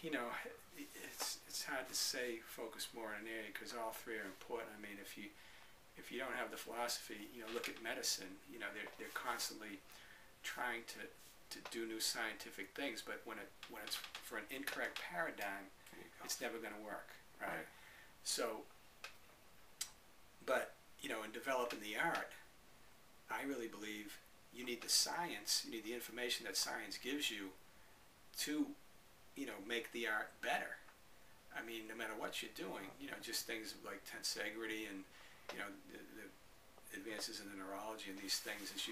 you know, it's hard to say focus more on an area because all three are important. I mean, if you don't have the philosophy, you know, look at medicine. You know, they're constantly trying to do new scientific things, but when it's for an incorrect paradigm, it's never going to work, right? So, but you know, in developing the art, I really believe you need the science, you need the information that science gives you to, you know, make the art better. I mean, no matter what you're doing, you know, just things like tensegrity and, you know, the advances in the neurology and these things, as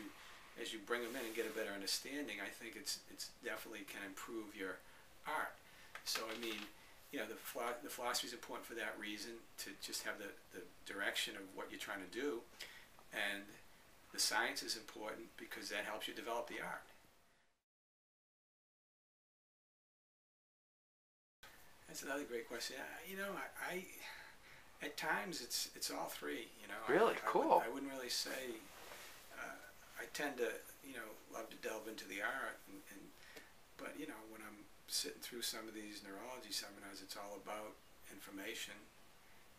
you bring them in and get a better understanding, I think it's definitely can improve your art. So I mean, you know, the philosophy is important for that reason, to just have the direction of what you're trying to do, and the science is important because that helps you develop the art. That's another great question. You know, I at times it's all three. You know, really cool. I wouldn't really say. I tend to, you know, love to delve into the art, but you know, when I'm sitting through some of these neurology seminars, it's all about information.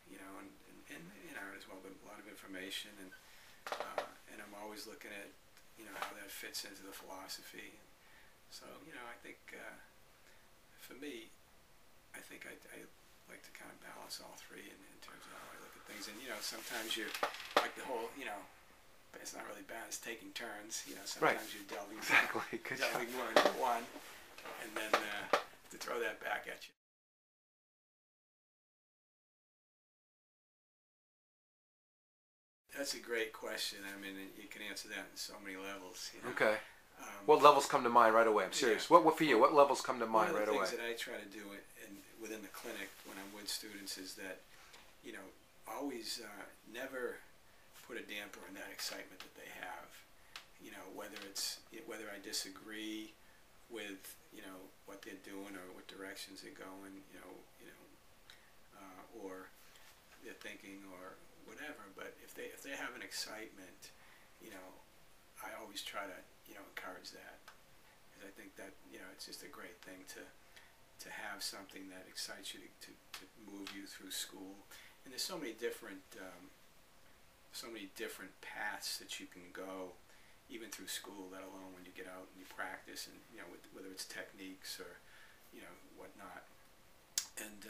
You know, and in art as well, but a lot of information, and I'm always looking at, you know, how that fits into the philosophy. So you know, I think for me, I think I like to kind of balance all three in terms of how I look at things. And you know, sometimes you're like the whole, you know, it's not really bad. It's taking turns. You know, sometimes you're delving more into one, and then to throw that back at you. That's a great question. I mean, you can answer that in so many levels. You know? Okay. What levels come to mind right away? I'm serious. Yeah. What for you? What levels come to mind right away? One of the things that I try to do within the clinic when I'm with students is that, you know, always never put a damper on that excitement that they have. You know, whether I disagree with, you know, what they're doing or what directions they're going, or they're thinking or whatever. But if they have an excitement, you know, I always try to, you know, encourage that, because I think that, you know, it's just a great thing to have something that excites you to move you through school. And there's so many different paths that you can go, even through school, let alone when you get out and you practice, and you know, whether it's techniques or, you know, whatnot. And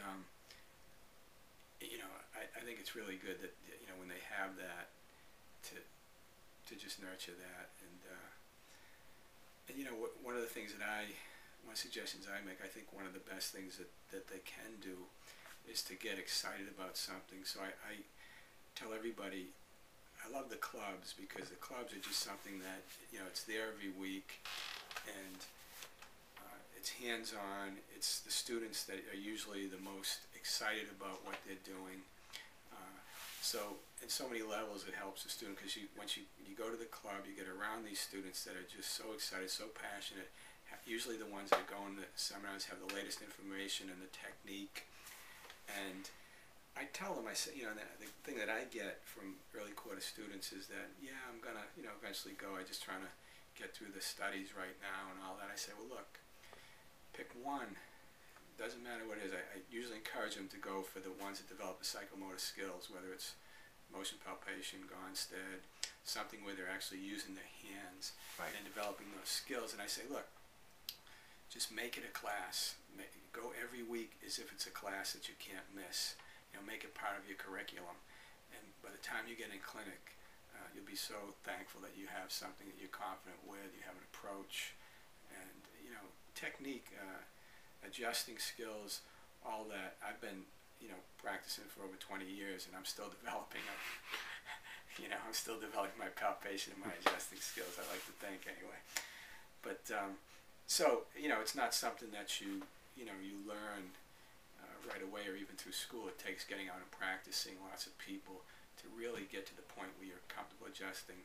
you know, I think it's really good that, you know, when they have that, to just nurture that. And you know, one of the things that one suggestions I make, I think one of the best things that they can do is to get excited about something. So I tell everybody, I love the clubs, because the clubs are just something that, you know, it's there every week, and it's hands-on. It's the students that are usually the most excited about what they're doing. So in so many levels it helps the student, because once you go to the club, you get around these students that are just so excited, so passionate. Usually the ones that go in the seminars have the latest information and the technique. And I tell them, I say, you know, the thing that I get from early quarter students is that, yeah, I'm gonna, you know, eventually go. I'm just trying to get through the studies right now and all that. I say, well, look, pick one. Doesn't matter what it is. I usually encourage them to go for the ones that develop the psychomotor skills, whether it's motion palpation, Gonstead, something where they're actually using their hands, right, and developing those skills. And I say, look, just make it a class. Go every week as if it's a class that you can't miss. You know, make it part of your curriculum. And by the time you get in clinic, you'll be so thankful that you have something that you're confident with, you have an approach, and, you know, technique, adjusting skills, all that. I've been, you know, practicing for over 20 years, and I'm still developing them. You know, I'm still developing my palpation and my adjusting skills, I like to think, anyway. But, so, you know, it's not something that you learn right away, or even through school. It takes getting out and practicing lots of people to really get to the point where you're comfortable adjusting,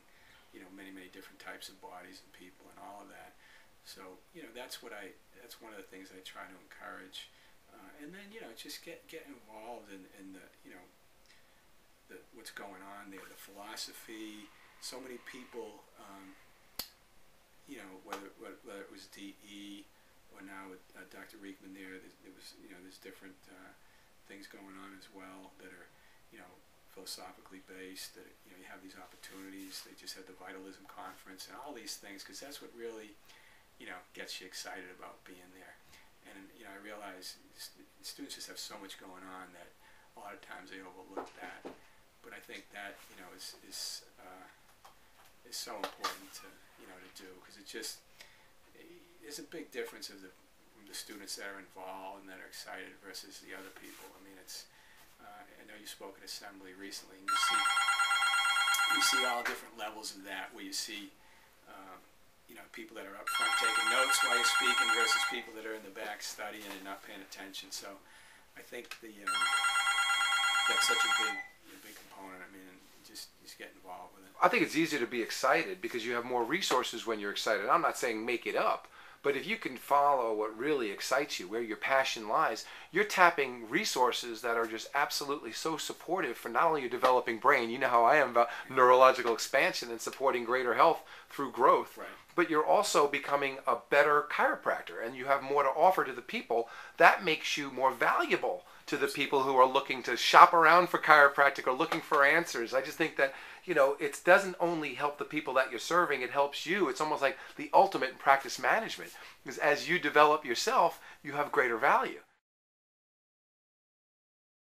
you know, many different types of bodies and people and all of that. So, you know, that's one of the things I try to encourage. And then, you know, just get involved in the, you know, what's going on there, the philosophy. So many people, you know, whether it was DE or now with Dr. Riekman there was, there's different things going on as well that are, philosophically based, that, you have these opportunities. They just had the Vitalism Conference and all these things, because that's what really, gets you excited about being there. And, I realize students just have so much going on that a lot of times they overlook that. But I think that, is so important to, to do, because there's a big difference of the students that are involved and that are excited versus the other people. I mean, I know you spoke at Assembly recently, and you see all different levels of that, where you see, people that are up front taking notes while you're speaking versus people that are in the back studying and not paying attention. So I think that's such a big component. I mean, just get involved with it. I think it's easier to be excited because you have more resources when you're excited. I'm not saying make it up, but if you can follow what really excites you, where your passion lies, you're tapping resources that are just absolutely so supportive for not only your developing brain, you know how I am about neurological expansion and supporting greater health through growth, right, but you're also becoming a better chiropractor and you have more to offer to the people. That makes you more valuable to the people who are looking to shop around for chiropractic or looking for answers. I just think that, it doesn't only help the people that you're serving, it helps you. It's almost like the ultimate in practice management, because as you develop yourself, you have greater value.